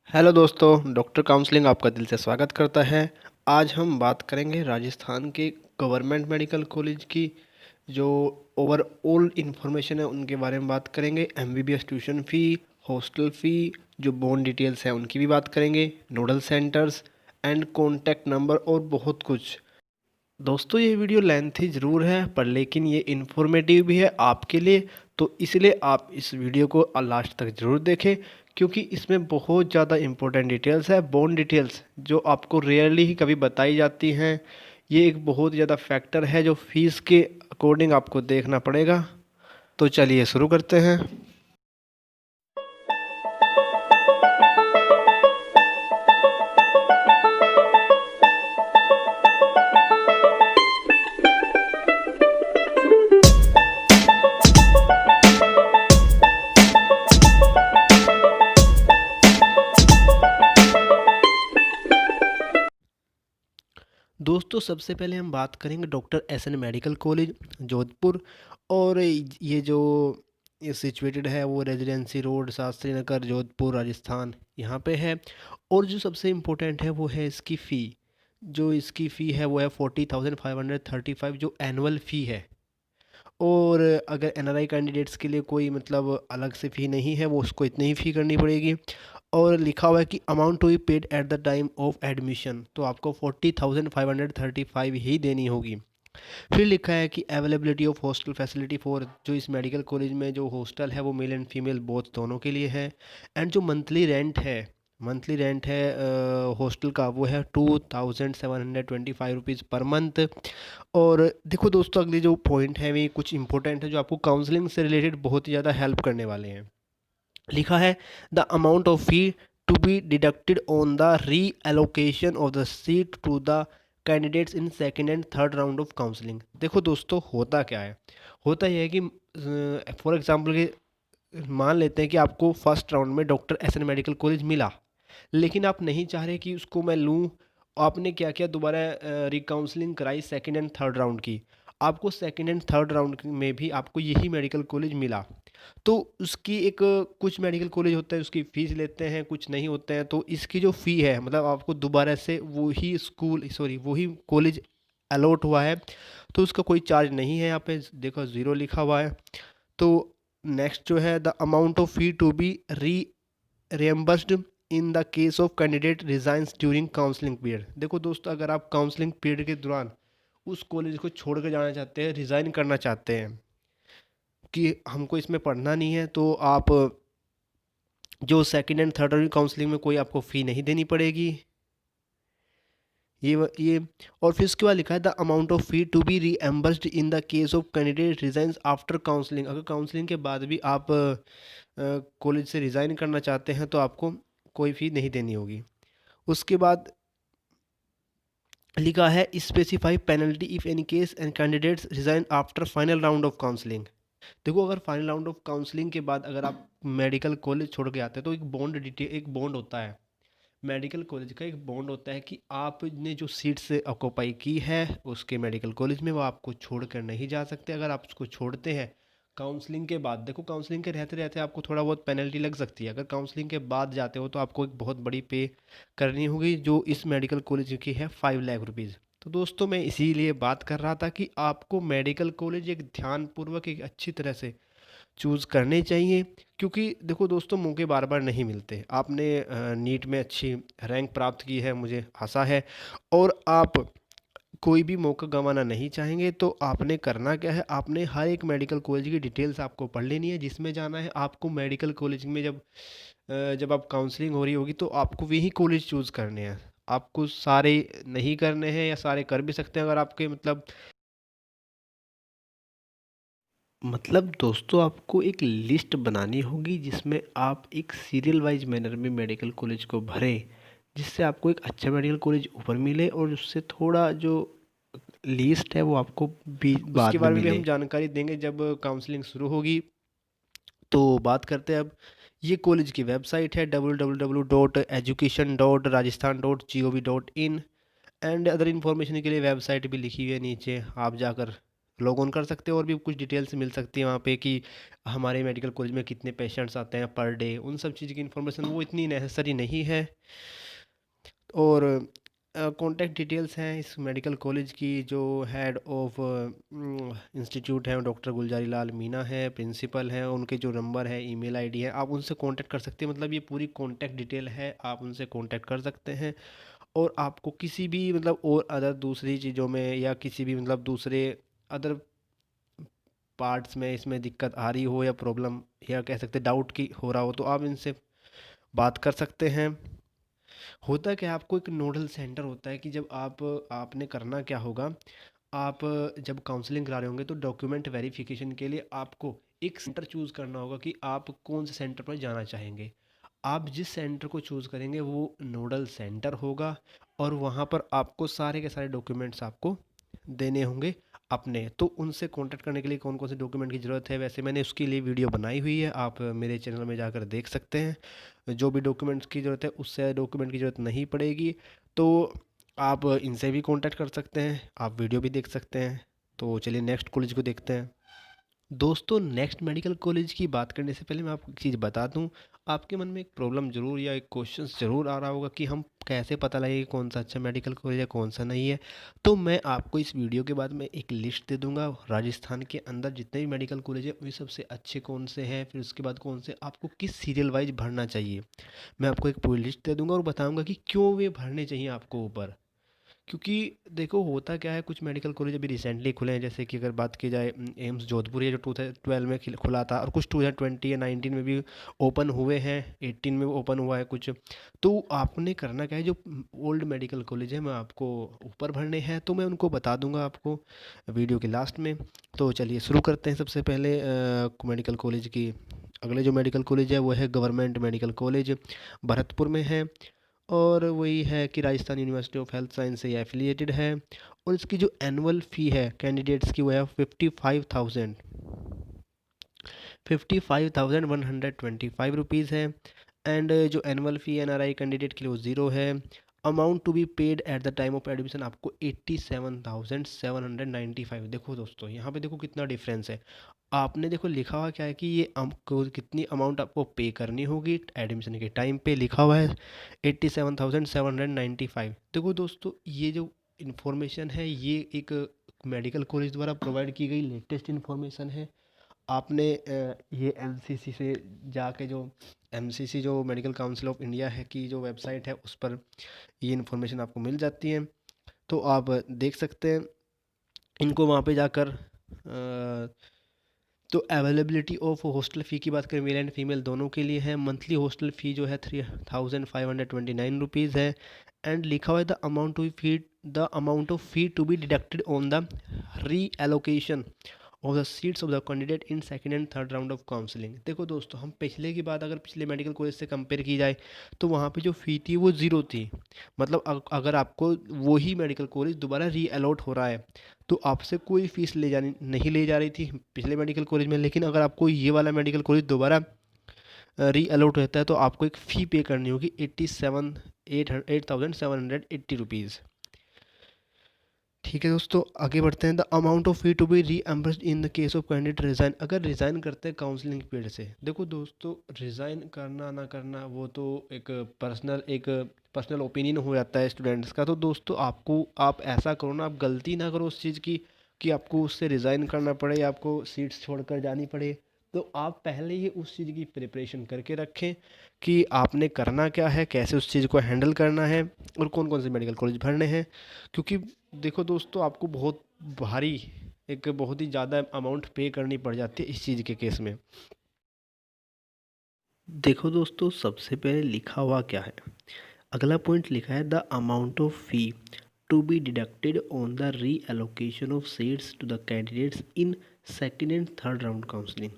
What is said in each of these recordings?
Hello दोस्तों, doctor counselling आपका दिल से स्वागत करता है। आज हम बात करेंगे राजस्थान के गवर्नमेंट मेडिकल कॉलेज की जो ओवरऑल इन्फॉर्मेशन है उनके बारे में बात करेंगे। MBBS tuition fee, hostel fee, जो बॉन्ड डिटेल्स हैं उनकी भी बात करेंगे, nodal centres and contact number और बहुत कुछ। दोस्तों ये वीडियो लेंथी ज़रूर है पर लेकिन ये इन्फॉर्मेटिव भी है आपके लिए, तो इसलिए आप इस वीडियो को लास्ट तक ज़रूर देखें क्योंकि इसमें बहुत ज़्यादा इंपॉर्टेंट डिटेल्स है। बॉन्ड डिटेल्स जो आपको रेयरली ही कभी बताई जाती हैं, ये एक बहुत ज़्यादा फैक्टर है जो फीस के अकॉर्डिंग आपको देखना पड़ेगा। तो चलिए शुरू करते हैं। दोस्तों सबसे पहले हम बात करेंगे doctor S N medical college Jodhpur. और ये जो ये सिचुएटेड है वो रेजिडेंसी रोड, शास्त्री नगर, जोधपुर, राजस्थान यहाँ पे है। और जो सबसे इम्पोर्टेंट है वो है इसकी फ़ी। जो इसकी फ़ी है वो है 40,535 जो एनुअल फ़ी है। और अगर एनआरआई कैंडिडेट्स के लिए कोई मतलब अलग से फ़ी नहीं है, वो उसको इतनी ही फ़ी करनी पड़ेगी। और लिखा हुआ है कि amount to be paid at the time of admission, तो आपको 40,535 ही देनी होगी। फिर लिखा है कि availability of hostel facility for, जो इस मेडिकल कॉलेज में जो हॉस्टल है वो मेल एंड फीमेल बोथ दोनों के लिए है। एंड जो मंथली रेंट है हॉस्टल का वो है 2,725 पर मंथ। और देखो दोस्तों अगली जो पॉइंट है वे कुछ इंपॉर्टेंट है जो आपको काउंसलिंग से रिलेटेड बहुत ही ज़्यादा हेल्प करने वाले हैं। लिखा है the amount of fee to be deducted on the reallocation of the seat to the candidates in second and third round of counselling. देखो दोस्तों होता क्या है, होता यह है कि फॉर एग्जांपल के मान लेते हैं कि आपको फर्स्ट राउंड में डॉक्टर एसएन मेडिकल कॉलेज मिला, लेकिन आप नहीं चाह रहे कि उसको मैं लूँ। आपने क्या किया, दोबारा रिकाउंसलिंग कराई सेकंड एंड थर्ड राउंड की। आपको सेकंड एंड थर्ड राउंड में भी आपको यही मेडिकल कॉलेज मिला। तो उसकी एक कुछ मेडिकल कॉलेज होते हैं उसकी फ़ीस लेते हैं, कुछ नहीं होते हैं। तो इसकी जो फ़ी है मतलब आपको दोबारा से वही कॉलेज अलॉट हुआ है, तो उसका कोई चार्ज नहीं है। यहाँ पे देखो ज़ीरो लिखा हुआ है। तो नेक्स्ट जो है the amount of fee to be reimbursed in the case of candidate resigns during counselling period. देखो दोस्तों अगर आप काउंसलिंग पीरियड के दौरान उस कॉलेज को छोड़ कर जाना चाहते हैं, रिज़ाइन करना चाहते हैं कि हमको इसमें पढ़ना नहीं है, तो आप जो second and third round counselling में कोई आपको फ़ी नहीं देनी पड़ेगी। ये और फिर उसके बाद लिखा है the amount of fee to be reimbursed in the case of candidate resigns after counselling. अगर काउंसलिंग के बाद भी आप कॉलेज से रिज़ाइन करना चाहते हैं तो आपको कोई फ़ी नहीं देनी होगी। उसके बाद लिखा है specify penalty if any case and candidates resign after final round of counselling. देखो अगर फाइनल राउंड ऑफ काउंसलिंग के बाद अगर आप मेडिकल कॉलेज छोड़ के आते हैं तो एक बॉन्ड होता है। मेडिकल कॉलेज का एक बॉन्ड होता है कि आपने जो सीट से ऑक्यूपाई की है उसके मेडिकल कॉलेज में वो आपको छोड़ कर नहीं जा सकते। अगर आप उसको छोड़ते हैं काउंसलिंग के बाद, देखो काउंसलिंग के रहते रहते आपको थोड़ा बहुत पेनल्टी लग सकती है। अगर काउंसलिंग के बाद जाते हो तो आपको एक बहुत बड़ी पे करनी होगी जो इस मेडिकल कॉलेज की है 5 लाख रुपीज़। तो दोस्तों मैं इसीलिए बात कर रहा था कि आपको मेडिकल कॉलेज एक ध्यानपूर्वक एक अच्छी तरह से चूज़ करने चाहिए, क्योंकि देखो दोस्तों मौके बार बार नहीं मिलते। आपने नीट में अच्छी रैंक प्राप्त की है मुझे आशा है, और आप कोई भी मौका गंवाना नहीं चाहेंगे। तो आपने करना क्या है, आपने हर एक मेडिकल कॉलेज की डिटेल्स आपको पढ़ लेनी है जिसमें जाना है आपको। मेडिकल कॉलेज में जब आप काउंसलिंग हो रही होगी तो आपको वही कॉलेज चूज़ करने हैं। आपको सारे नहीं करने हैं या सारे कर भी सकते हैं अगर आपके मतलब दोस्तों आपको एक लिस्ट बनानी होगी जिसमें आप एक सीरियल वाइज मैनर में मेडिकल कॉलेज को भरें, जिससे आपको एक अच्छा मेडिकल कॉलेज ऊपर मिले और उससे थोड़ा जो लिस्ट है वो आपको भी उसके बाद में बारे में भी मिले। हम जानकारी देंगे जब काउंसलिंग शुरू होगी। तो बात करते हैं अब, ये कॉलेज की वेबसाइट है www.education.rajasthan.gov.in। एंड अदर इन्फॉर्मेशन के लिए वेबसाइट भी लिखी हुई है नीचे, आप जाकर लॉग ऑन कर सकते हो और भी कुछ डिटेल्स मिल सकती है वहाँ पे कि हमारे मेडिकल कॉलेज में कितने पेशेंट्स आते हैं पर डे, उन सब चीज़ की इन्फॉर्मेशन वो इतनी नेसेसरी नहीं है। और कॉन्टैक्ट डिटेल्स हैं इस मेडिकल कॉलेज की, जो हेड ऑफ इंस्टीट्यूट है डॉक्टर गुलजारी लाल मीना है, प्रिंसिपल हैं, उनके जो नंबर है, ईमेल आईडी है, आप उनसे कांटेक्ट कर सकते हैं। मतलब ये पूरी कॉन्टैक्ट डिटेल है, आप उनसे कांटेक्ट कर सकते हैं। और आपको किसी भी मतलब और अदर दूसरी चीज़ों में या किसी भी मतलब दूसरे अदर पार्ट्स में इसमें दिक्कत आ रही हो या प्रॉब्लम या कह सकते डाउट की हो रहा हो, तो आप इनसे बात कर सकते हैं। होता क्या है, आपको एक नोडल सेंटर होता है कि जब आपने करना क्या होगा, आप जब काउंसलिंग करा रहे होंगे तो डॉक्यूमेंट वेरिफिकेशन के लिए आपको एक सेंटर चूज़ करना होगा कि आप कौन से सेंटर पर जाना चाहेंगे। आप जिस सेंटर को चूज़ करेंगे वो नोडल सेंटर होगा, और वहाँ पर आपको सारे के सारे डॉक्यूमेंट्स आपको देने होंगे अपने। तो उनसे कांटेक्ट करने के लिए कौन कौन से डॉक्यूमेंट की ज़रूरत है, वैसे मैंने उसके लिए वीडियो बनाई हुई है, आप मेरे चैनल में जाकर देख सकते हैं। जो भी डॉक्यूमेंट्स की ज़रूरत है उससे डॉक्यूमेंट की ज़रूरत नहीं पड़ेगी, तो आप इनसे भी कांटेक्ट कर सकते हैं, आप वीडियो भी देख सकते हैं। तो चलिए नेक्स्ट कॉलेज को देखते हैं। दोस्तों, नेक्स्ट मेडिकल कॉलेज की बात करने से पहले मैं आपको एक चीज़ बता दूं, आपके मन में एक प्रॉब्लम ज़रूर या एक क्वेश्चन ज़रूर आ रहा होगा कि हम कैसे पता लगे कि कौन सा अच्छा मेडिकल कॉलेज है कौन सा नहीं है। तो मैं आपको इस वीडियो के बाद में एक लिस्ट दे दूंगा, राजस्थान के अंदर जितने भी मेडिकल कॉलेज है वे सबसे अच्छे कौन से हैं, फिर उसके बाद कौन से आपको किस सीरियल वाइज भरना चाहिए। मैं आपको एक पूरी लिस्ट दे दूंगा और बताऊँगा कि क्यों वे भरने चाहिए आपको ऊपर। क्योंकि देखो होता क्या है, कुछ मेडिकल कॉलेज अभी रिसेंटली खुले हैं, जैसे कि अगर बात की जाए एम्स जोधपुर, ये जो 2012 में खुला था, और कुछ 2020 या 19 में भी ओपन हुए हैं, 18 में ओपन हुआ है कुछ। तो आपने करना क्या है, जो ओल्ड मेडिकल कॉलेज है मैं आपको ऊपर भरने हैं, तो मैं उनको बता दूंगा आपको वीडियो के लास्ट में। तो चलिए शुरू करते हैं। सबसे पहले मेडिकल कॉलेज की, अगले जो मेडिकल कॉलेज है वो है गवर्नमेंट मेडिकल कॉलेज, भरतपुर में है। और वही है कि Rajasthan university of health science से ये एफिलिएटेड है। और इसकी जो एनुअल फ़ी है कैंडिडेट्स की वो है 55,125 रुपीज़ है। एंड जो एनुअल फ़ी एनआरआई कैंडिडेट के लिए वो ज़ीरो है। Amount to be paid at the time of admission आपको 87,795। देखो दोस्तों, यहाँ पे देखो कितना डिफरेंस है। आपने देखो लिखा हुआ क्या है कि ये आपको कितनी अमाउंट आपको पे करनी होगी एडमिशन के टाइम पे, लिखा हुआ है 87,795। देखो दोस्तों, ये जो इन्फॉर्मेशन है ये एक मेडिकल कॉलेज द्वारा प्रोवाइड की गई लेटेस्ट इन्फॉर्मेशन है। आपने ये एमसीसी से जाके, जो एमसीसी जो मेडिकल काउंसिल ऑफ इंडिया है की जो वेबसाइट है उस पर ये इन्फॉर्मेशन आपको मिल जाती है, तो आप देख सकते हैं इनको वहाँ पे जाकर। तो अवेलेबिलिटी ऑफ हॉस्टल फ़ी की बात करें, मेल एंड फीमेल दोनों के लिए है। मंथली हॉस्टल फ़ी जो है 3,529 रुपीज़ है। एंड लिखा हुआ है the amount of fee to be deducted on the reallocation of the seats of the candidate in second and third round of counselling. देखो दोस्तों, हम पिछले की बात अगर पिछले मेडिकल कॉलेज से कंपेयर की जाए तो वहाँ पे जो फ़ी थी वो ज़ीरो थी। मतलब अगर आपको वही मेडिकल कॉलेज दोबारा री अलॉट हो रहा है तो आपसे कोई फ़ीस नहीं ले जा रही थी पिछले मेडिकल कॉलेज में, लेकिन अगर आपको ये वाला मेडिकल कॉलेज दोबारा री अलॉट होता है तो आपको एक फ़ी पे करनी होगी 87,880 रुपीज़। ठीक है दोस्तों, आगे बढ़ते हैं। The amount of fee to be reimbursed in the case of candidate resign, अगर रिज़ाइन करते हैं काउंसलिंग पीरियड से। देखो दोस्तों, रिज़ाइन करना ना करना वो तो एक पर्सनल ओपिनियन हो जाता है स्टूडेंट्स का। तो दोस्तों, आप ऐसा करो ना, आप गलती ना करो उस चीज़ की कि आपको उससे रिज़ाइन करना पड़े या आपको सीट्स छोड़कर जानी पड़े। तो आप पहले ही उस चीज़ की प्रिपरेशन करके रखें कि आपने करना क्या है, कैसे उस चीज़ को हैंडल करना है और कौन कौन से मेडिकल कॉलेज भरने हैं। क्योंकि देखो दोस्तों, आपको बहुत भारी, एक बहुत ही ज़्यादा अमाउंट पे करनी पड़ जाती है इस चीज़ के केस में। देखो दोस्तों, सबसे पहले लिखा हुआ क्या है, अगला पॉइंट लिखा है the amount of fee to be deducted on the reallocation of seats to the candidates in second and third round counselling.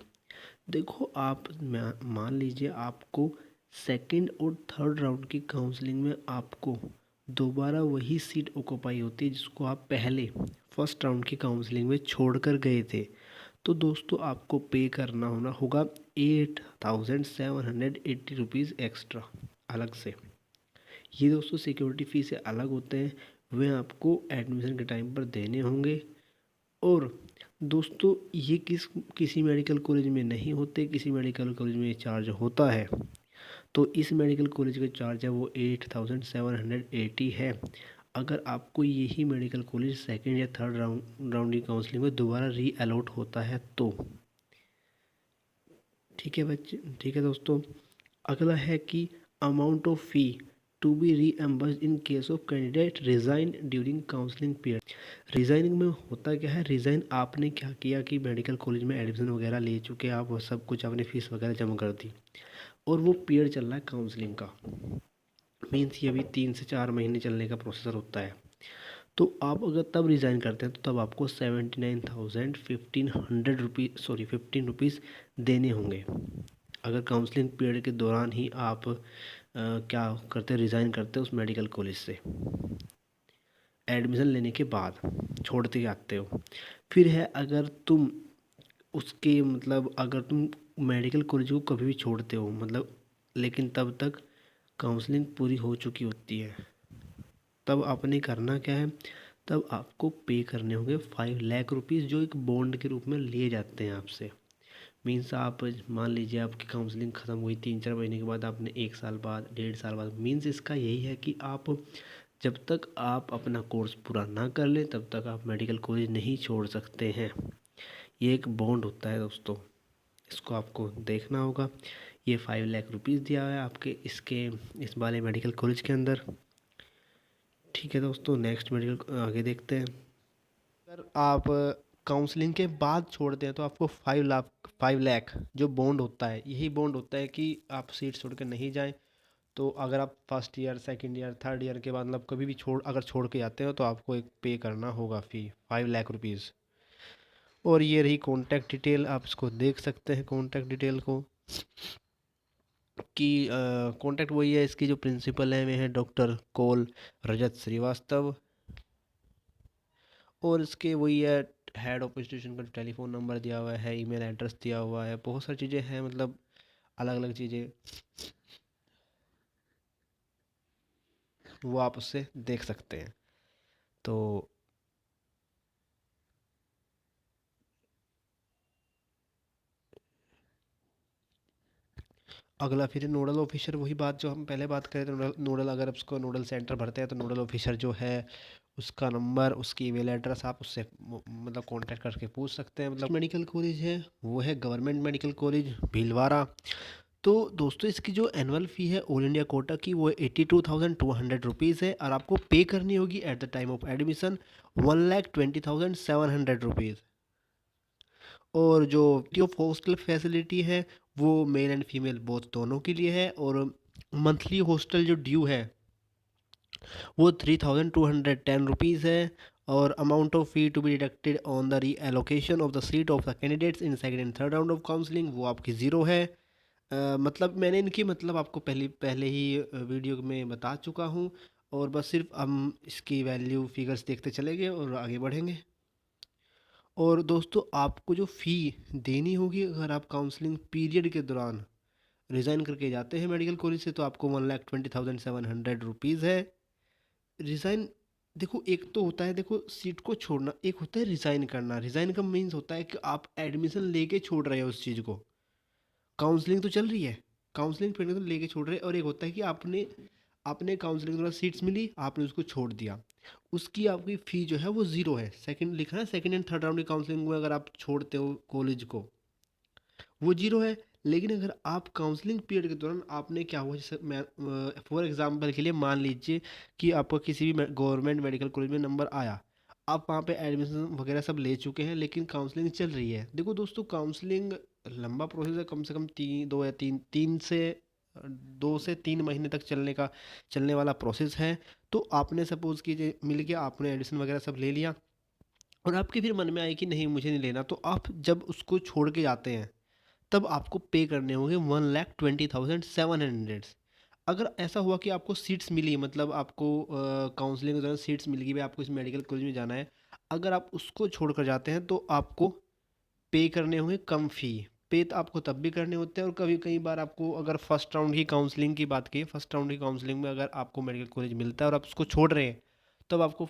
देखो, आप मान लीजिए आपको सेकंड और थर्ड राउंड की काउंसलिंग में आपको दोबारा वही सीट ऑक्यूपाई होती है जिसको आप पहले फर्स्ट राउंड की काउंसलिंग में छोड़कर गए थे। तो दोस्तों, आपको पे करना होगा 8,780 रुपीज़ एक्स्ट्रा अलग से। ये दोस्तों सिक्योरिटी फ़ी से अलग होते हैं, वे आपको एडमिशन के टाइम पर देने होंगे। और दोस्तों ये किसी मेडिकल कॉलेज में नहीं होते, किसी मेडिकल कॉलेज में चार्ज होता है। तो इस मेडिकल कॉलेज का चार्ज है वो 8780 है। अगर आपको यही मेडिकल कॉलेज सेकंड या थर्ड राउंड की काउंसलिंग में दोबारा री अलॉट होता है तो ठीक है बच्चे, ठीक है दोस्तों। अगला है कि amount of fee to be reimbursed in case of candidate resign during counselling period. Resigning में होता क्या है, रिज़ाइन आपने क्या किया कि मेडिकल कॉलेज में एडमिशन वगैरह ले चुके, आप वो सब कुछ आपने फ़ीस वगैरह जमा कर दी और वो पीरियड चल रहा है काउंसलिंग का, मीन्स ये अभी 3 से 4 महीने चलने का प्रोसेसर होता है। तो आप अगर तब रिज़ाइन करते हैं तो तब आपको 15 रुपीज़ देने होंगे। अगर काउंसलिंग पीरियड के दौरान ही आप क्या करते, रिज़ाइन करते उस मेडिकल कॉलेज से एडमिशन लेने के बाद छोड़ते जाते हो। फिर है अगर तुम उसके मतलब अगर तुम मेडिकल कॉलेज को कभी भी छोड़ते हो मतलब, लेकिन तब तक काउंसलिंग पूरी हो चुकी होती है, तब आपने करना क्या है, तब आपको पे करने होंगे 5 लाख रुपीज़, जो एक बॉन्ड के रूप में लिए जाते हैं आपसे। मीन्स आप मान लीजिए आपकी काउंसलिंग ख़त्म हुई 3-4 महीने के बाद, आपने 1 साल बाद 1.5 साल बाद, मीन्स इसका यही है कि आप जब तक आप अपना कोर्स पूरा ना कर लें तब तक आप मेडिकल कॉलेज नहीं छोड़ सकते हैं। ये एक बॉन्ड होता है दोस्तों, इसको आपको देखना होगा। ये 5 लाख रुपीज़ दिया है आपके इसके इस वाले मेडिकल कॉलेज के अंदर। ठीक है दोस्तों, नेक्स्ट मेडिकल आगे देखते हैं। अगर आप काउंसलिंग के बाद छोड़ते हैं तो आपको 5 लाख जो बॉन्ड होता है, यही बॉन्ड होता है कि आप सीट छोड़ कर नहीं जाएं। तो अगर आप first year, second year, third year के बाद मतलब कभी भी अगर छोड़ के जाते हो तो आपको एक पे करना होगा फ़ी 5 लाख रुपीज़। और ये रही कॉन्टैक्ट डिटेल, आप इसको देख सकते हैं कॉन्टैक्ट डिटेल को कि कॉन्टैक्ट वही है, इसकी जो प्रिंसिपल है वे हैं डॉक्टर कोल रजत श्रीवास्तव। और इसके वही है हेड ऑफ इंस्टीट्यूशन का टेलीफोन नंबर दिया हुआ है, ईमेल एड्रेस दिया हुआ है, बहुत सारी चीज़ें हैं मतलब अलग अलग चीज़ें, वो आप उससे देख सकते हैं। तो अगला फिर नोडल ऑफिसर, वही बात जो हम पहले बात करें थे, नोडल अगर उसको नोडल सेंटर भरते हैं तो नोडल ऑफिसर जो है उसका नंबर, उसकी ईमेल एड्रेस आप उससे मतलब कांटेक्ट करके पूछ सकते हैं। मतलब मेडिकल कॉलेज है वो है गवर्नमेंट मेडिकल कॉलेज भीलवाड़ा। तो दोस्तों इसकी जो एनुअल फ़ी है ऑल इंडिया कोटा की वो 82,200 रुपीज़ है और आपको पे करनी होगी eight the time of admission 1,20,700 rupees. और जो ऑफ हॉस्टल फैसिलिटी है वो मेल एंड फीमेल बोथ दोनों के लिए है। और मंथली हॉस्टल जो ड्यू है वो 3,210 रुपीज़ है। और amount of fee to be deducted on the reallocation of the seat of the candidates in second and third round of counselling, वो आपकी ज़ीरो है। मतलब मैंने इनकी मतलब आपको पहले पहले ही वीडियो में बता चुका हूँ। और बस सिर्फ हम इसकी वैल्यू फिगर्स देखते चलेंगे और आगे बढ़ेंगे। और दोस्तों आपको जो फ़ी देनी होगी अगर आप काउंसलिंग पीरियड के दौरान रिज़ाइन करके जाते हैं मेडिकल कॉलेज से, तो आपको 1,20,700 रुपीज़ है। रिज़ाइन देखो, एक तो होता है देखो सीट को छोड़ना, एक होता है रिज़ाइन करना। रिज़ाइन का मीन्स होता है कि आप एडमिशन लेके छोड़ रहे हो उस चीज़ को, काउंसलिंग तो चल रही है, काउंसलिंग पीरियड तो लेके छोड़ रहे हैं। और एक होता है कि आपने आपने काउंसलिंग द्वारा सीट्स मिली, आपने उसको छोड़ दिया, उसकी आपकी फ़ी जो है वो ज़ीरो है। सेकंड लिखा है, सेकंड एंड थर्ड राउंड की काउंसलिंग में अगर आप छोड़ते हो कॉलेज को वो जीरो है। लेकिन अगर आप काउंसलिंग पीरियड के दौरान आपने क्या हुआ, जैसे मैं फॉर एग्जांपल के लिए मान लीजिए कि आपको किसी भी गवर्नमेंट मेडिकल कॉलेज में नंबर आया, आप वहाँ पे एडमिशन वगैरह सब ले चुके हैं लेकिन काउंसलिंग चल रही है। देखो दोस्तों काउंसलिंग लंबा प्रोसेस है, कम से कम 2 से 3 महीने तक चलने वाला प्रोसेस है। तो आपने सपोज़ कीजिए मिल गया, आपने एडमिशन वगैरह सब ले लिया और आपके फिर मन में आए कि नहीं मुझे नहीं लेना, तो आप जब उसको छोड़ के जाते हैं तब आपको पे करने होंगे 1,20,700। अगर ऐसा हुआ कि आपको सीट्स मिली, मतलब आपको काउंसलिंग के दौरान सीट्स मिल गई, भाई आपको इस मेडिकल कॉलेज में जाना है, अगर आप उसको छोड़ कर जाते हैं तो आपको पे करने होंगे कम फ़ी। पे तो आपको तब भी करने होते हैं, और कभी कई बार आपको अगर फर्स्ट राउंड की काउंसलिंग की बात की, फर्स्ट राउंड की काउंसलिंग में अगर आपको मेडिकल कॉलेज मिलता है और आप उसको छोड़ रहे हैं तब आपको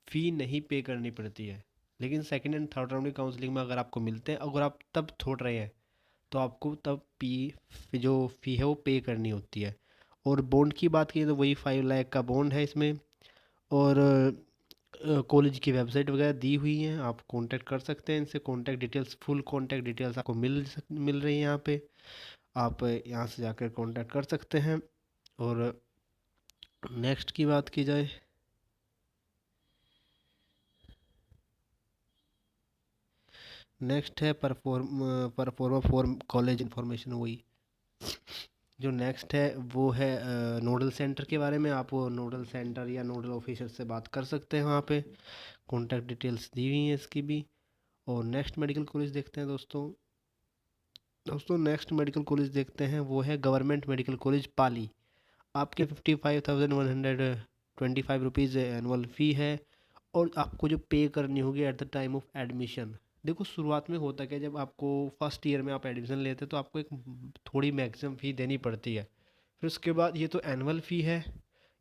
फ़ी नहीं पे करनी पड़ती है। लेकिन सेकंड एंड थर्ड राउंड की काउंसलिंग में अगर आपको मिलते हैं, अगर आप तब छोड़ रहे हैं, तो आपको तब जो फ़ी है वो पे करनी होती है। और बॉन्ड की बात की तो वही 5 लाख का बॉन्ड है इसमें। और कॉलेज की वेबसाइट वगैरह दी हुई हैं, आप कांटेक्ट कर सकते हैं इनसे। Contact details, full contact details आपको मिल रही हैं यहाँ पे। आप यहाँ से जाकर कांटेक्ट कर सकते हैं। और नेक्स्ट की बात की जाए, नेक्स्ट है परफॉर्मा फॉर कॉलेज इंफॉर्मेशन। वही जो नेक्स्ट है वो है नोडल सेंटर के बारे में। आप नोडल सेंटर या नोडल ऑफिसर से बात कर सकते हैं वहाँ पे। कॉन्टैक्ट डिटेल्स दी हुई हैं इसकी भी। और नेक्स्ट मेडिकल कॉलेज देखते हैं दोस्तों। नेक्स्ट मेडिकल कॉलेज देखते हैं, वो है गवर्नमेंट मेडिकल कॉलेज पाली। आपके 55,125 रुपीज़ एनुअल फ़ी है। और आपको जो पे करनी होगी eight the time of admission. देखो शुरुआत में होता क्या, जब आपको फर्स्ट ईयर में आप एडमिशन लेते हैं तो आपको एक थोड़ी मैक्सिमम फ़ी देनी पड़ती है। फिर उसके बाद ये तो एनुअल फ़ी है,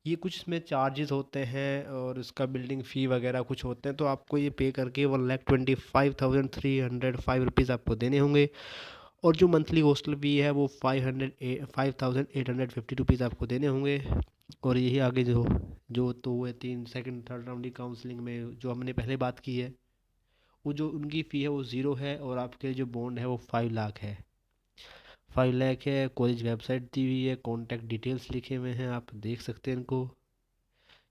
ये कुछ इसमें चार्जेस होते हैं और उसका बिल्डिंग फ़ी वगैरह कुछ होते हैं, तो आपको ये पे करके 1,25,305 रुपीज़ आपको देने होंगे। और जो मंथली हॉस्टल फ़ी है वो 5,850 रुपीज़ आपको देने होंगे। और यही आगे जो तो हुए तीन सेकंड थर्ड राउंड की काउंसलिंग में जो हमने पहले बात की है, वो जो उनकी फ़ी है वो ज़ीरो है। और आपके जो बॉन्ड है वो 5 लाख है। 5 लाख है। कॉलेज वेबसाइट दी हुई है, कॉन्टैक्ट डिटेल्स लिखे हुए हैं, आप देख सकते हैं इनको।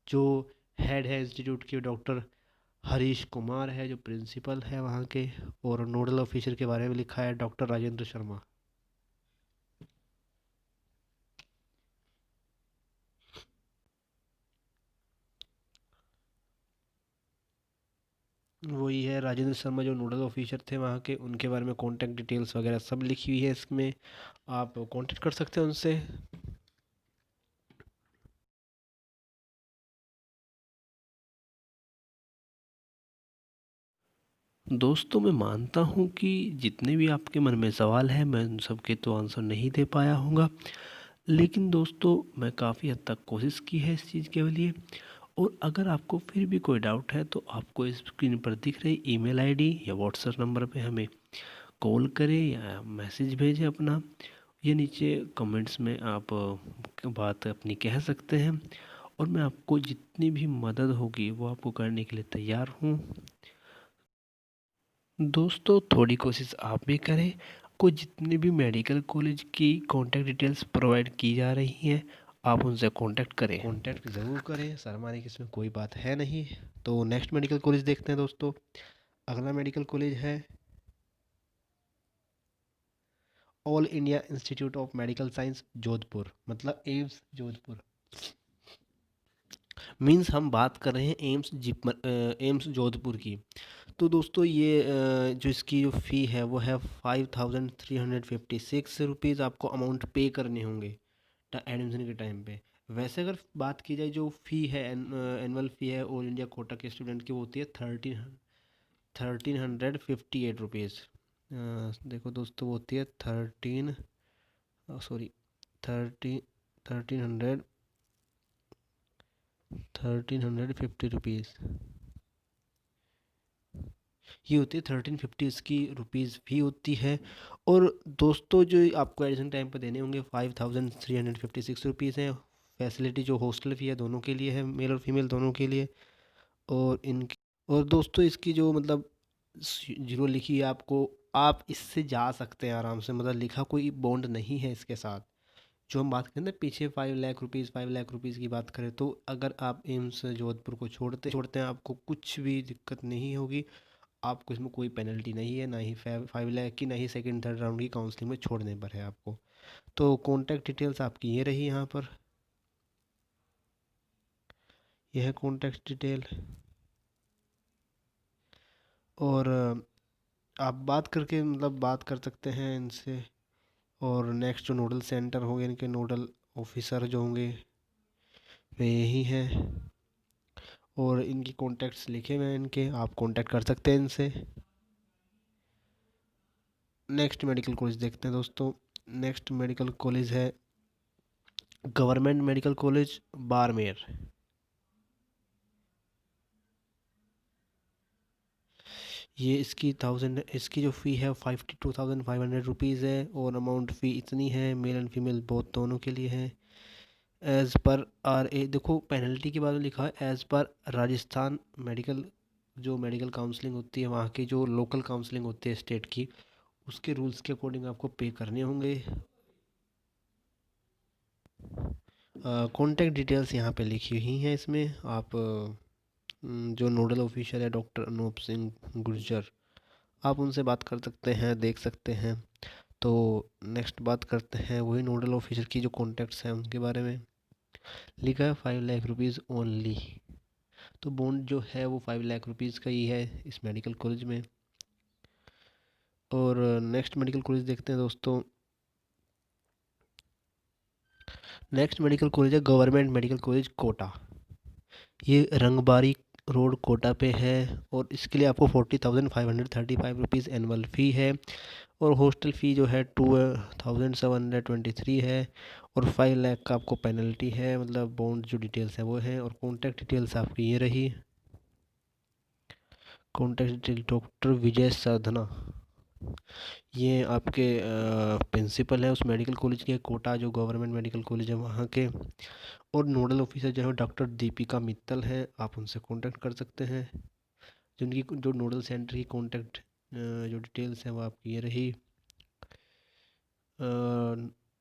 जो हेड है इंस्टीट्यूट के, डॉक्टर हरीश कुमार है जो प्रिंसिपल है वहाँ के। और नोडल ऑफिसर के बारे में लिखा है डॉक्टर राजेंद्र शर्मा। वही है राजेंद्र शर्मा जो नोडल ऑफिसर थे वहाँ के, उनके बारे में कॉन्टैक्ट डिटेल्स वगैरह सब लिखी हुई है इसमें। आप कॉन्टैक्ट कर सकते हैं उनसे। दोस्तों मैं मानता हूँ कि जितने भी आपके मन में सवाल हैं मैं उन सब के तो आंसर नहीं दे पाया हूँगा, लेकिन दोस्तों मैं काफ़ी हद तक कोशिश की है इस चीज़ के लिए। और अगर आपको फिर भी कोई डाउट है तो आपको इस स्क्रीन पर दिख रही ईमेल आईडी या व्हाट्सएप नंबर पे हमें कॉल करें या मैसेज भेजें अपना। ये नीचे कमेंट्स में आप बात अपनी कह सकते हैं। और मैं आपको जितनी भी मदद होगी वो आपको करने के लिए तैयार हूँ। दोस्तों थोड़ी कोशिश आप भी करें। आपको जितने भी मेडिकल कॉलेज की कॉन्टैक्ट डिटेल्स प्रोवाइड की जा रही हैं, आप उनसे कॉन्टैक्ट ज़रूर करें, शर्माने की इसमें कोई बात है नहीं। तो नेक्स्ट मेडिकल कॉलेज देखते हैं दोस्तों। अगला मेडिकल कॉलेज है all India institute of medical science Jodhpur, मतलब एम्स जोधपुर। मीन्स हम बात कर रहे हैं एम्स जोधपुर की। तो दोस्तों ये जो इसकी जो फ़ी है वो है 5,356 रुपीज़ आपको अमाउंट पे करने होंगे एडमिशन के टाइम पे। वैसे अगर बात की जाए जो फ़ी है एनुअल फ़ी है ऑल इंडिया कोटा के स्टूडेंट की, वो होती है 1,358 रुपीज़। देखो दोस्तों वो होती है 30 1300 1,350 रुपीज़। ये होती है 1,350 इसकी रुपीज़ फ़ी होती है। और दोस्तों जो आपको एडमिशन टाइम पर देने होंगे 5,356 रुपीज़ हैं। फैसिलिटी जो हॉस्टल फ़ी है दोनों के लिए है, मेल और फीमेल दोनों के लिए। और इनकी और दोस्तों इसकी जो मतलब जीरो लिखी है आपको, आप इससे जा सकते हैं आराम से, मतलब लिखा कोई बॉन्ड नहीं है इसके साथ। जो हम बात करें ना पीछे 5 लाख रुपीज़ की बात करें, तो अगर आप एम्स जोधपुर को छोड़ते हैं आपको कुछ भी दिक्कत नहीं होगी। आपको इसमें कोई पेनल्टी नहीं है, ना ही 5 लाख की, ना ही सेकंड थर्ड राउंड की काउंसलिंग में छोड़ने पर है आपको। तो कॉन्टैक्ट डिटेल्स आपकी ये रही यहाँ पर। यह है कॉन्टैक्ट डिटेल। और आप बात करके मतलब बात कर सकते हैं इनसे। और नेक्स्ट जो नोडल सेंटर होंगे, इनके नोडल ऑफिसर जो होंगे वे यही हैं। और इनकी कॉन्टैक्ट्स लिखे हुए हैं इनके, आप कॉन्टैक्ट कर सकते हैं इनसे। नेक्स्ट मेडिकल कॉलेज देखते हैं दोस्तों। नेक्स्ट मेडिकल कॉलेज है गवर्नमेंट मेडिकल कॉलेज बाड़मेर। ये इसकी जो फ़ी है 52,500 रुपीज़ है, और अमाउंट फ़ी इतनी है, मेल एंड फीमेल बोथ दोनों के लिए है। एज़ पर आर ए, देखो पेनल्टी के बाद में लिखा है एज़ पर राजस्थान मेडिकल, जो मेडिकल काउंसलिंग होती है वहाँ की, जो लोकल काउंसलिंग होती है स्टेट की, उसके रूल्स के अकॉर्डिंग आपको पे करने होंगे। कॉन्टैक्ट डिटेल्स यहाँ पे लिखी हुई हैं इसमें। आप जो नोडल ऑफिसर है डॉक्टर अनूप सिंह गुर्जर, आप उनसे बात कर सकते हैं, देख सकते हैं। तो नेक्स्ट बात करते हैं वही नोडल ऑफिसर की जो कॉन्टैक्ट्स हैं उनके बारे में। लिखा है 5 लाख रुपीज़ ओनली। तो बॉन्ड जो है वो 5 लाख रुपीज़ का ही है इस मेडिकल कॉलेज में। और नेक्स्ट मेडिकल कॉलेज देखते हैं दोस्तों। नेक्स्ट मेडिकल कॉलेज है गवर्नमेंट मेडिकल कॉलेज कोटा। ये रंगबारी रोड कोटा पे है, और इसके लिए आपको 40,535 रुपीज़ एनुअल फ़ी है, और हॉस्टल फ़ी जो है 2,723 है, और 5 लाख का आपको पेनल्टी है। मतलब बॉन्ड जो डिटेल्स है वो है। और कॉन्टैक्ट डिटेल्स आपकी ये रही। कॉन्टैक्ट डिटेल डॉक्टर विजय साधना, ये आपके प्रिंसिपल है उस मेडिकल कॉलेज के, कोटा जो गवर्नमेंट मेडिकल कॉलेज है वहाँ के। और नोडल ऑफिसर जो है डॉक्टर दीपिका मित्तल है, आप उनसे कांटेक्ट कर सकते हैं। जिनकी जो नोडल सेंटर की कांटेक्ट जो डिटेल्स हैं वो आपकी ये रही।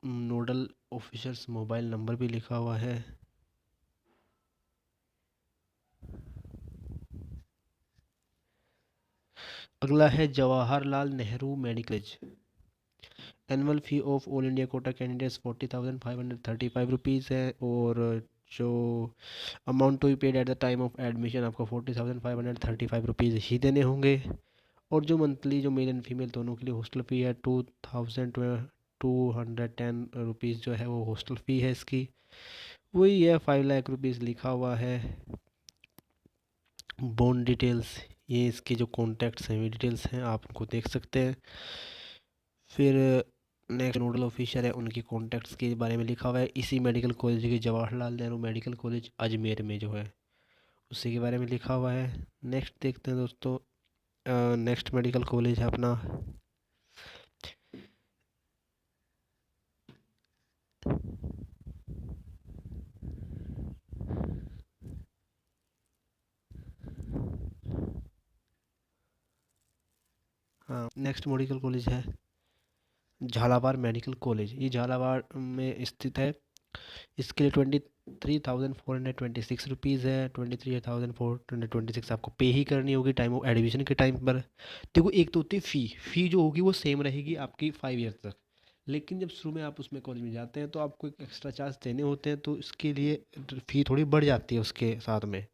नोडल ऑफिसर्स मोबाइल नंबर भी लिखा हुआ है। अगला है Jawaharlal Nehru medical college. Annual fee of all India quota candidates 40,535 है, और जो amount to be paid at the time of admission आपको 40,535 ही देने होंगे। और जो मंथली जो मेल एंड फीमेल दोनों के लिए हॉस्टल फ़ी है 2,210 रुपीज़ जो है वो हॉस्टल फ़ी है इसकी। वही है 5 लाख रुपीज़ लिखा हुआ है। बॉन्ड डिटेल्स, ये इसके जो कॉन्टैक्ट्स हैं, ये डिटेल्स हैं, आप उनको देख सकते हैं। फिर नेक्स्ट नोडल ऑफिसर है उनकी कॉन्टैक्ट्स के बारे में लिखा हुआ है इसी मेडिकल कॉलेज के, जवाहरलाल नेहरू मेडिकल कॉलेज अजमेर में जो है उसी के बारे में लिखा हुआ है। नेक्स्ट देखते हैं दोस्तों। नेक्स्ट मेडिकल कॉलेज है अपना हाँ, नेक्स्ट मेडिकल कॉलेज है झालावाड़ मेडिकल कॉलेज। ये झालावाड़ में स्थित है। इसके लिए 23,426 है। 23,426 आपको पे ही करनी होगी टाइम ऑफ एडमिशन के टाइम पर। देखो एक तो होती है फ़ी जो होगी वो सेम रहेगी आपकी 5 ईयर तक, लेकिन जब शुरू में आप उसमें कॉलेज में जाते हैं तो आपको एक एक्स्ट्रा चार्ज देने होते हैं, तो इसके लिए फ़ी थोड़ी बढ़ जाती है उसके साथ में।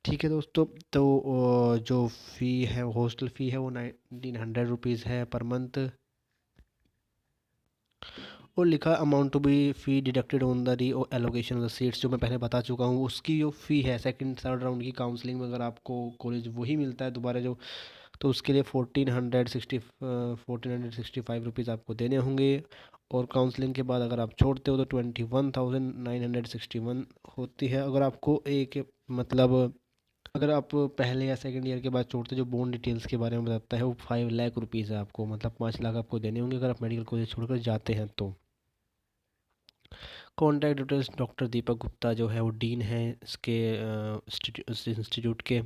ठीक है दोस्तों। तो जो फ़ी है हॉस्टल फ़ी है वो 1,900 रुपीज़ है पर मंथ। और लिखा amount to be fee deducted on the reallocation of the seats, जो मैं पहले बता चुका हूँ। उसकी जो फ़ी है सेकंड थर्ड राउंड की काउंसलिंग में अगर आपको कॉलेज वही मिलता है दोबारा जो, तो उसके लिए 1,465 रुपीज़ आपको देने होंगे। और काउंसलिंग के बाद अगर आप छोड़ते हो तो 21,961 होती है। अगर आपको एक मतलब अगर आप पहले या सेकंड ईयर के बाद छोड़ते, जो बॉन्ड डिटेल्स के बारे में बताता है वो 5 लाख रुपीज़ है आपको, मतलब 5 लाख आपको देने होंगे अगर आप मेडिकल कॉलेज छोड़कर जाते हैं तो। Contact details doctor Deepak Gupta जो है वो डीन है इसके इस इंस्टीट्यूट के।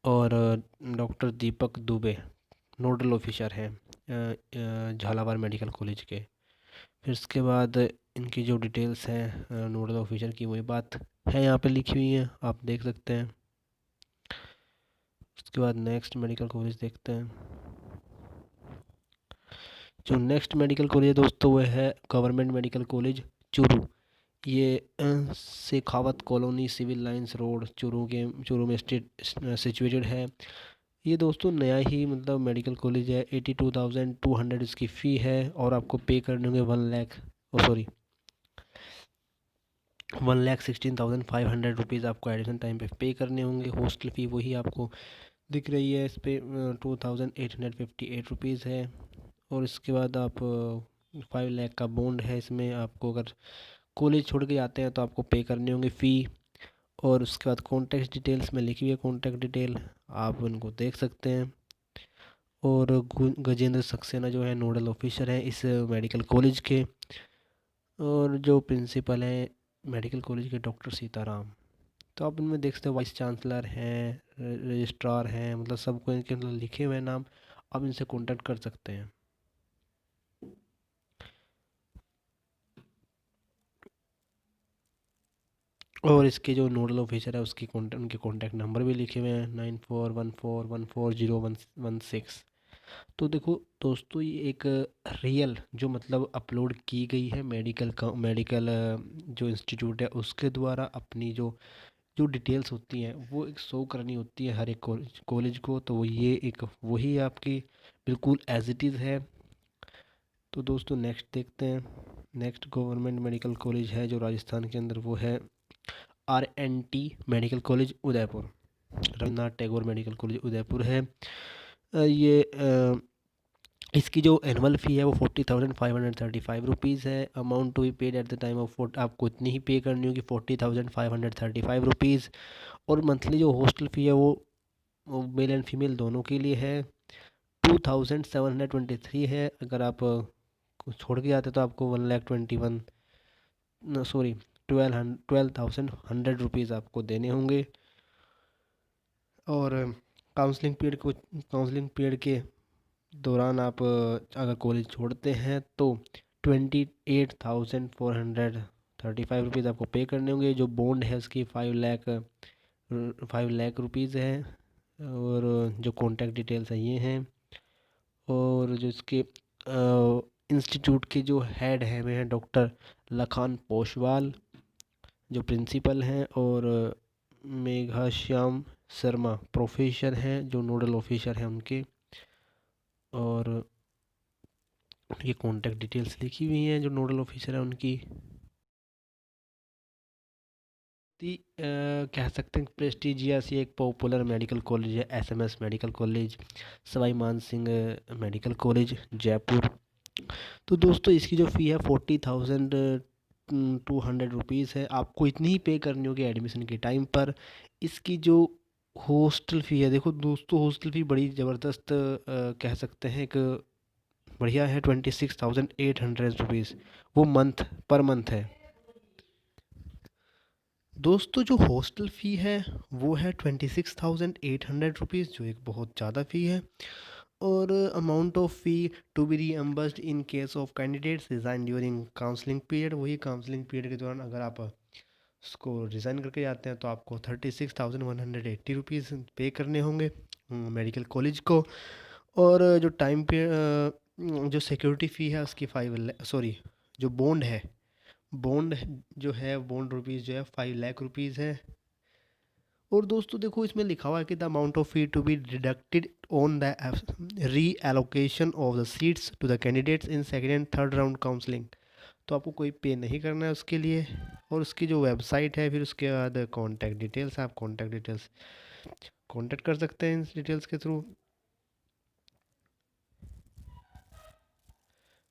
और डॉक्टर दीपक दुबे नोडल ऑफिसर हैं झालावाड़ मेडिकल कॉलेज के। फिर इसके बाद इनकी जो डिटेल्स हैं नोडल ऑफिसर की वही बात है यहाँ पे लिखी हुई है, आप देख सकते हैं। उसके बाद नेक्स्ट मेडिकल कॉलेज देखते हैं। जो नेक्स्ट मेडिकल कॉलेज है दोस्तों वो है गवर्नमेंट मेडिकल कॉलेज चूरू। ये Shekhawat colony civil lines road Churu में सिचुएटेड है। ये दोस्तों नया ही मतलब मेडिकल कॉलेज है। 82,200 इसकी फ़ी है, और आपको पे करने होंगे 1 लाख, ओ सॉरी 1,16,500 रुपीज़ आपको एडिशन टाइम पे पे करने होंगे। हॉस्टल फ़ी वही आपको दिख रही है इस पे 2,858 रुपीज़ है। और इसके बाद आप 5 लाख का बॉन्ड है इसमें। आपको अगर कॉलेज छोड़ के जाते हैं तो आपको पे करने होंगे फ़ी। और उसके बाद कॉन्टैक्ट डिटेल्स में लिखी हुई है, कॉन्टैक्ट डिटेल आप उनको देख सकते हैं। और गजेंद्र सक्सेना जो है नोडल ऑफिसर हैं इस मेडिकल कॉलेज के। और जो प्रिंसिपल हैं मेडिकल कॉलेज के डॉक्टर सीताराम। तो आप इनमें देख सकते हो वाइस चांसलर हैं, रजिस्ट्रार हैं, मतलब सबको इनके अंदर लिखे हुए हैं नाम। आप इनसे कांटेक्ट कर सकते हैं। और इसके जो नोडल ऑफिसर है उसकी उनके कॉन्टैक्ट नंबर भी लिखे हुए हैं 9414140116। तो देखो दोस्तों ये एक रियल जो मतलब अपलोड की गई है मेडिकल जो इंस्टीट्यूट है उसके द्वारा अपनी जो जो डिटेल्स होती हैं वो एक शो करनी होती है हर एक कॉलेज को। तो ये एक वही आपकी बिल्कुल एज इट इज़ है। तो दोस्तों नेक्स्ट देखते हैं। नेक्स्ट गवर्नमेंट मेडिकल कॉलेज है जो राजस्थान के अंदर, वो है RNT medical college Udaipur. Rabindranath Tagore medical college Udaipur है। ये इसकी जो एनुअल फ़ी है वो 40,535 रुपीज़ है। Amount to be paid at the time of आपको इतनी ही पे करनी होगी 40,535 रुपीज़। और मंथली जो हॉस्टल फ़ी है वो मेल एंड फीमेल दोनों के लिए है 2,723 है। अगर आप छोड़ के आते तो आपको 1,21 सॉरी 12,100 रुपीज़ आपको देने होंगे। और काउंसलिंग पीरियड के दौरान आप अगर कॉलेज छोड़ते हैं तो 28,435 रुपीज़ आपको पे करने होंगे। जो बॉन्ड है उसकी 5 लाख रुपीज़ है। और जो कॉन्टैक्ट डिटेल्स हैं ये हैं। और जो इसके इंस्टीट्यूट के जो हेड हैं वे हैं डॉक्टर लखान पोशवाल जो प्रिंसिपल हैं। और मेघाश्याम शर्मा प्रोफेसर हैं जो नोडल ऑफिसर हैं उनके। और ये कॉन्टैक्ट डिटेल्स लिखी हुई हैं जो नोडल ऑफिसर है उनकी। कह सकते हैं प्रेस्टिजियस ये एक पॉपुलर मेडिकल कॉलेज है SMS मेडिकल कॉलेज सवाई मान सिंह मेडिकल कॉलेज जयपुर। तो दोस्तों इसकी जो फ़ी है 40,200 रुपीज़ है। आपको इतनी ही पे करनी होगी एडमिशन के टाइम पर। इसकी जो हॉस्टल फ़ी है, देखो दोस्तों हॉस्टल फ़ी बड़ी ज़बरदस्त कह सकते हैं एक बढ़िया है 26,800 रुपीज़। वो पर मंथ है। दोस्तों जो हॉस्टल फ़ी है वो है 26,800 रुपीज़ जो एक बहुत ज़्यादा फ़ी है। और amount of fee to be reimbursed in case of candidates resign during counselling period. वही काउंसलिंग पीरियड के दौरान अगर आप उसको रिज़ाइन करके जाते हैं तो आपको 36,180 रुपीज़ पे करने होंगे मेडिकल कॉलेज को। और जो टाइम पे जो सिक्योरिटी फ़ी है उसकी जो बॉन्ड जो है बॉन्ड रुपीज़ जो है 5 लाख रुपीज़ है। और दोस्तों देखो इसमें लिखा हुआ है कि the amount of fee to be deducted on the reallocation of the seats to the candidates in second and third round counselling. तो आपको कोई पे नहीं करना है उसके लिए। और उसकी जो वेबसाइट है फिर उसके बाद कॉन्टैक्ट डिटेल्स, आप कॉन्टैक्ट डिटेल्स कॉन्टैक्ट कर सकते हैं इन डिटेल्स के थ्रू।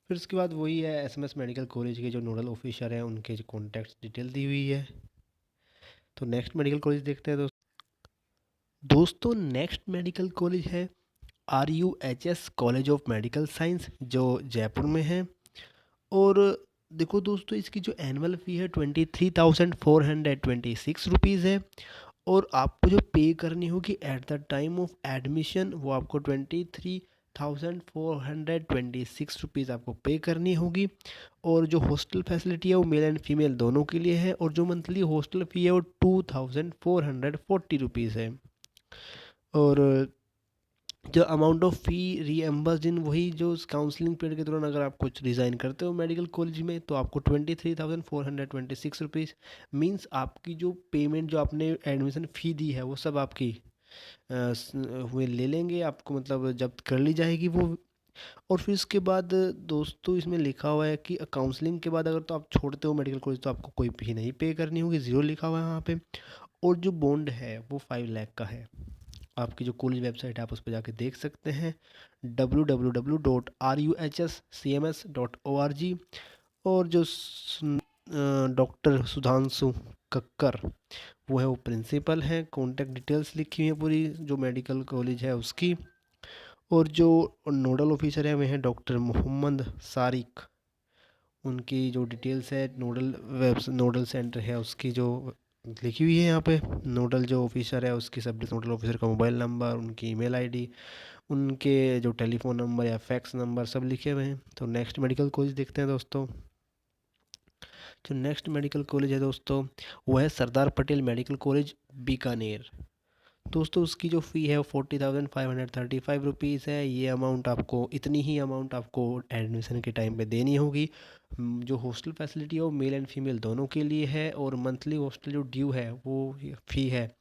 फिर उसके बाद वही है SMS मेडिकल कॉलेज के जो नोडल ऑफिसर हैं उनके जो कॉन्टैक्ट डिटेल दी हुई है। तो नेक्स्ट मेडिकल कॉलेज देखते हैं दोस्तों नेक्स्ट मेडिकल कॉलेज है RUHS college of medical science जो जयपुर में है। और देखो दोस्तों इसकी जो एनुअल फ़ी है 23,426 रुपीज़ है। और आपको जो पे करनी होगी eight the time of admission वो आपको 23,426 रुपीज़ आपको पे करनी होगी। और जो हॉस्टल फैसिलिटी है वो मेल एंड फीमेल दोनों के लिए है। और जो मंथली हॉस्टल फ़ी है वो 2,440 रुपीज़ है। और जो अमाउंट ऑफ फ़ी रीएम्बर्स्ड इन वही जो उस काउंसलिंग पीरियड के दौरान अगर आप कुछ रिज़ाइन करते हो मेडिकल कॉलेज में तो आपको 23,426 रुपीज़ मीन्स आपकी जो पेमेंट जो आपने एडमिशन फ़ी दी है वो सब आपकी वे ले लेंगे, आपको मतलब जब्त कर ली जाएगी वो। और फिर इसके बाद दोस्तों इसमें लिखा हुआ है कि काउंसलिंग के बाद अगर तो आप छोड़ते हो मेडिकल कॉलेज तो आपको कोई फ़ी नहीं पे करनी होगी, ज़ीरो लिखा हुआ है वहाँ पे। और जो बॉन्ड है वो 5 लाख का है। आपकी जो कॉलेज वेबसाइट है आप उस पर जाके देख सकते हैं www.ruhscms.org। और जो डॉक्टर सुधांशु कक्कर वो है वो प्रिंसिपल हैं। कॉन्टैक्ट डिटेल्स लिखी हुई हैं पूरी जो मेडिकल कॉलेज है उसकी। और जो नोडल ऑफिसर है वह है डॉक्टर मोहम्मद सारिक। उनकी जो डिटेल्स है नोडल सेंटर है उसकी जो लिखी हुई है यहाँ पे। नोडल जो ऑफिसर है उसकी सब नोडल ऑफिसर का मोबाइल नंबर, उनकी ईमेल आईडी, उनके जो टेलीफोन नंबर या फैक्स नंबर सब लिखे हुए हैं। तो नेक्स्ट मेडिकल कॉलेज देखते हैं दोस्तों। जो नेक्स्ट मेडिकल कॉलेज है दोस्तों वो है सरदार पटेल मेडिकल कॉलेज बीकानेर। दोस्तों उसकी जो फ़ी है वो 40,535 रुपीज़ है। ये अमाउंट आपको इतनी ही अमाउंट आपको एडमिशन के टाइम पे देनी होगी। जो हॉस्टल फैसिलिटी है वो मेल एंड फीमेल दोनों के लिए है। और मंथली हॉस्टल जो ड्यू है वो फ़ी है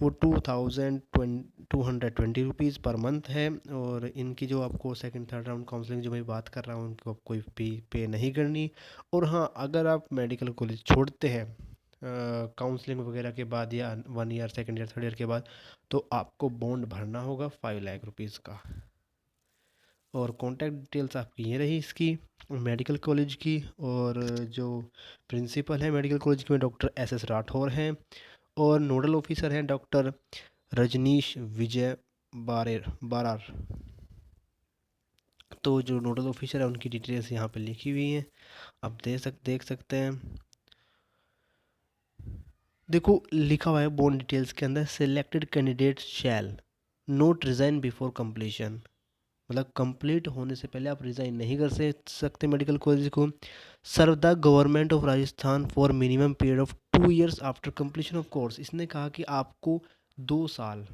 वो 2,220 रुपीज़ पर मंथ है। और इनकी जो आपको सेकंड थर्ड राउंड काउंसलिंग जो मैं बात कर रहा हूँ उनको आप कोई फ़ी पे नहीं करनी। और हाँ, अगर आप मेडिकल कॉलेज छोड़ते हैं काउंसलिंग वगैरह के बाद या 1 year, second year, third year के बाद, तो आपको बॉन्ड भरना होगा 5 लाख रुपीज़ का। और कॉन्टैक्ट डिटेल्स आपकी ये रही इसकी मेडिकल कॉलेज की। और जो प्रिंसिपल है मेडिकल कॉलेज के में डॉक्टर एस राठौर हैं। और नोडल ऑफिसर हैं डॉक्टर रजनीश विजय बारार। तो जो नोडल ऑफिसर है उनकी डिटेल्स यहाँ पे लिखी हुई हैं, आप देख सकते हैं। देखो लिखा हुआ है बॉन्ड डिटेल्स के अंदर, सिलेक्टेड कैंडिडेट शैल नोट रिज़ाइन बिफोर कंप्लीशन। मतलब कंप्लीट होने से पहले आप रिज़ाइन नहीं कर सकते मेडिकल कॉलेज को। Serve the government of Rajasthan for minimum period of 2 years after completion of course. इसने कहा कि आपको 2 साल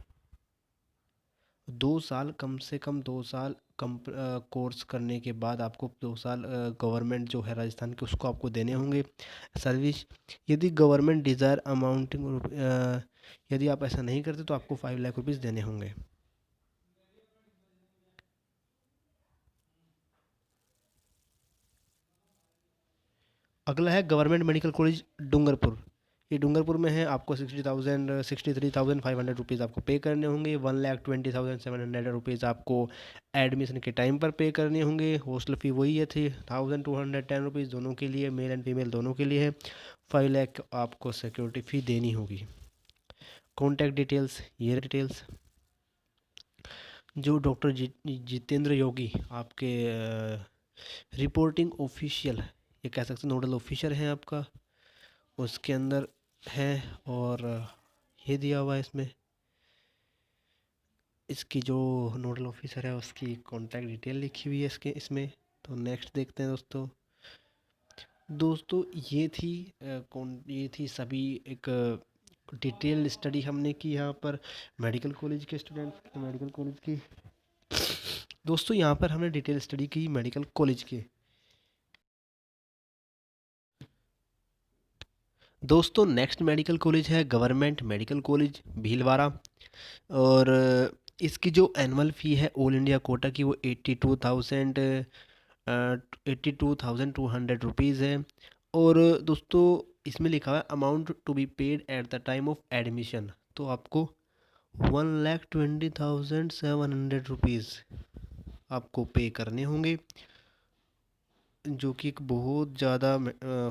2 साल कम से कम 2 साल कोर्स करने के बाद आपको 2 साल गवर्नमेंट जो है राजस्थान की उसको आपको देने होंगे सर्विस। यदि गवर्नमेंट डिज़ायर अमाउंटिंग यदि आप ऐसा नहीं करते तो आपको 5 लाख रुपीज़ देने होंगे। अगला है गवर्नमेंट मेडिकल कॉलेज डूंगरपुर। ये डूंगरपुर में है। आपको 63,500 रुपीज़ आपको पे करने होंगे। 1,20,700 रुपीज़ आपको एडमिशन के टाइम पर पे करने होंगे। हॉस्टल फ़ी वही है थी 1,210 रुपीज़ दोनों के लिए, मेल एंड फीमेल दोनों के लिए है। 5 लाख आपको सिक्योरिटी फ़ी देनी होगी। कॉन्टैक्ट डिटेल्स ये डिटेल्स। जो डॉक्टर जितेंद्र योगी आपके रिपोर्टिंग ऑफिशियल ये कह सकते हैं नोडल ऑफिसर हैं आपका, उसके अंदर है। और ये दिया हुआ है इसमें इसकी जो नोडल ऑफिसर है उसकी कॉन्टैक्ट डिटेल लिखी हुई है इसमें। तो नेक्स्ट देखते हैं दोस्तों। दोस्तों ये थी सभी एक डिटेल स्टडी हमने की यहाँ पर मेडिकल कॉलेज के स्टूडेंट मेडिकल कॉलेज की। दोस्तों यहाँ पर हमने डिटेल स्टडी की मेडिकल कॉलेज के। दोस्तों नेक्स्ट मेडिकल कॉलेज है गवर्नमेंट मेडिकल कॉलेज भीलवाड़ा। और इसकी जो एनुअल फ़ी है ऑल इंडिया कोटा की वो 82,200 है। और दोस्तों इसमें लिखा हुआ है amount to be paid at the time of admission. तो आपको 1,20,700 रुपीज़ आपको पे करने होंगे, जो कि एक बहुत ज़्यादा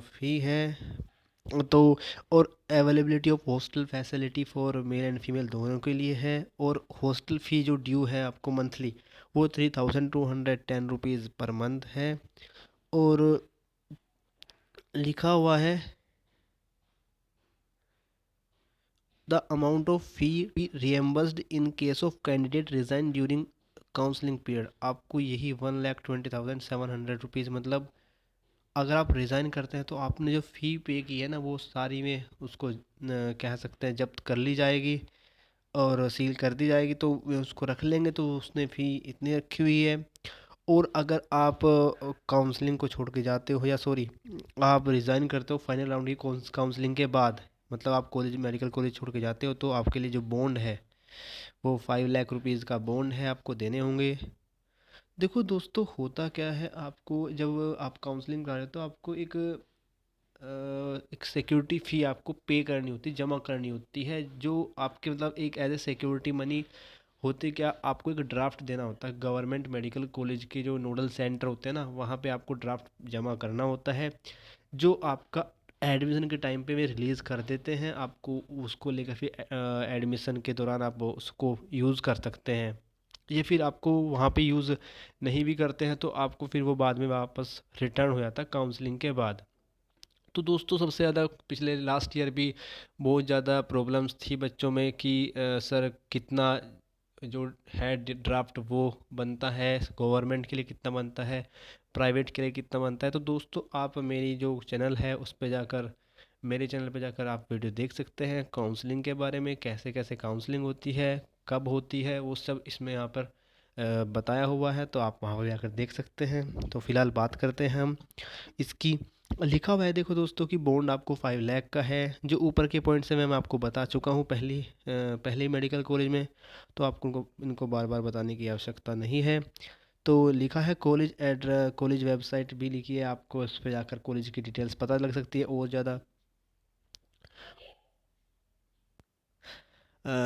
फ़ी है। तो और availability of hostel facility for male and female दोनों के लिए है। और हॉस्टल फ़ी जो ड्यू है आपको मंथली वो 3,210 रुपीज़ पर मंथ है। और लिखा हुआ है the amount of fee be reimbursed in case of candidate resign during counselling period. आपको यही 1,20,700 रुपीज़ मतलब अगर आप रिज़ाइन करते हैं तो आपने जो फ़ी पे की है ना वो सारी में उसको कह सकते हैं जब्त कर ली जाएगी और सील कर दी जाएगी। तो वे उसको रख लेंगे। तो उसने फ़ी इतनी रखी हुई है। और अगर आप काउंसलिंग को छोड़ के जाते हो या सॉरी आप रिज़ाइन करते हो फाइनल राउंड की काउंसलिंग के बाद, मतलब आप कॉलेज मेडिकल कॉलेज छोड़ के जाते हो, तो आपके लिए जो बॉन्ड है वो 5 लाख रुपीज़ का बॉन्ड है आपको देने होंगे। देखो दोस्तों होता क्या है, आपको जब आप काउंसलिंग करा रहे हो तो आपको एक सिक्योरिटी फ़ी आपको पे करनी होती है, जमा करनी होती है, जो आपके मतलब एक एज ए सिक्योरिटी मनी होती। क्या आपको एक ड्राफ्ट देना होता है गवर्नमेंट मेडिकल कॉलेज के जो नोडल सेंटर होते हैं ना वहाँ पे आपको ड्राफ्ट जमा करना होता है, जो आपका एडमिशन के टाइम पे वे रिलीज़ कर देते हैं। आपको उसको लेकर फिर एडमिशन के दौरान आप उसको यूज़ कर सकते हैं। या फिर आपको वहाँ पे यूज़ नहीं भी करते हैं तो आपको फिर वो बाद में वापस रिटर्न हो जाता है काउंसलिंग के बाद। तो दोस्तों सबसे ज़्यादा पिछले लास्ट ईयर भी बहुत ज़्यादा प्रॉब्लम्स थी बच्चों में कि सर कितना जो है ड्राफ्ट वो बनता है, गवर्नमेंट के लिए कितना बनता है, प्राइवेट के लिए कितना बनता है। तो दोस्तों आप मेरी जो चैनल है उस पे जाकर, मेरे चैनल पे जाकर आप वीडियो देख सकते हैं काउंसलिंग के बारे में, कैसे कैसे काउंसलिंग होती है, कब होती है, वो सब इसमें यहाँ पर बताया हुआ है, तो आप वहाँ पर जाकर देख सकते हैं। तो फिलहाल बात करते हैं हम इसकी। लिखा हुआ है देखो दोस्तों कि बॉन्ड आपको 5 लाख का है। जो ऊपर के पॉइंट से मैं आपको बता चुका हूँ पहली मेडिकल कॉलेज में, तो आपको इनको बार बार बताने की आवश्यकता नहीं है। तो लिखा है कॉलेज कॉलेज वेबसाइट भी लिखी है, आपको उस पर जाकर कॉलेज की डिटेल्स पता लग सकती है और ज़्यादा।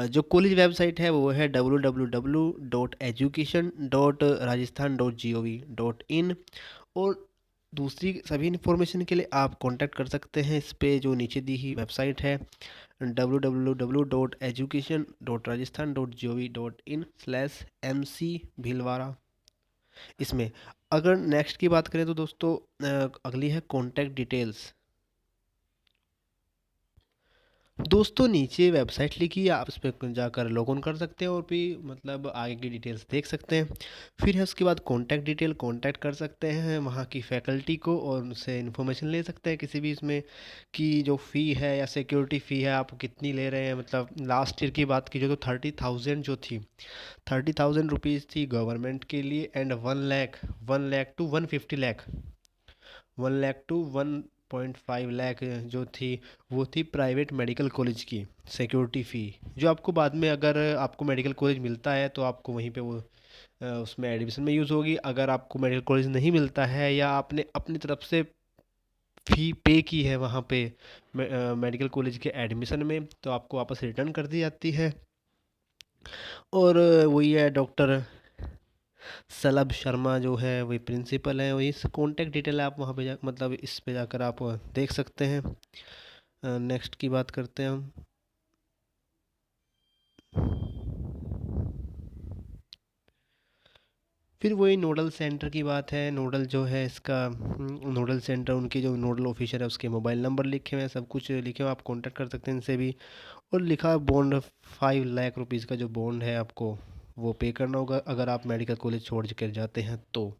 जो कॉलेज वेबसाइट है वो है www.education.rajasthan.gov.in। और दूसरी सभी इन्फॉर्मेशन के लिए आप कांटेक्ट कर सकते हैं इस पे जो नीचे दी ही वेबसाइट है www.education.rajasthan.gov.in/MC भीलवाड़ा। इसमें अगर नेक्स्ट की बात करें तो दोस्तों अगली है कॉन्टैक्ट डिटेल्स। दोस्तों नीचे वेबसाइट लिखी है, आप उस पर जाकर लॉग ऑन कर सकते हैं और भी मतलब आगे की डिटेल्स देख सकते हैं। फिर है उसके बाद कॉन्टैक्ट डिटेल, कॉन्टैक्ट कर सकते हैं वहाँ की फैकल्टी को और उनसे इन्फॉर्मेशन ले सकते हैं किसी भी इसमें कि जो फ़ी है या सिक्योरिटी फ़ी है आप कितनी ले रहे हैं। मतलब लास्ट ईयर की बात की जो तो 30,000 जो थी, 30,000 रुपीज़ थी गवर्नमेंट के लिए, and 1 lakh to 150 lakh, 1 lakh to 1.5 lakh जो थी वो थी प्राइवेट मेडिकल कॉलेज की सिक्योरिटी फ़ी, जो आपको बाद में अगर आपको मेडिकल कॉलेज मिलता है तो आपको वहीं पे वो उसमें एडमिशन में यूज़ होगी। अगर आपको मेडिकल कॉलेज नहीं मिलता है या आपने अपनी तरफ से फ़ी पे की है वहाँ पे मेडिकल कॉलेज के एडमिशन में, तो आपको वापस रिटर्न कर दी जाती है। और वही है डॉक्टर सलभ शर्मा जो है वही प्रिंसिपल है, वही कॉन्टैक्ट डिटेल आप वहाँ पे जा मतलब इस पे जाकर आप देख सकते हैं। नेक्स्ट की बात करते हैं हम। फिर वही नोडल सेंटर की बात है। नोडल जो है इसका नोडल सेंटर, उनकी जो नोडल ऑफिसर है उसके मोबाइल नंबर लिखे हुए हैं, सब कुछ लिखे हुए हैं, आप कांटेक्ट कर सकते हैं इनसे भी। और लिखा बॉन्ड 5 लाख रुपीज़ का जो बॉन्ड है आपको वो पे करना होगा अगर आप मेडिकल कॉलेज छोड़ कर जाते हैं तो।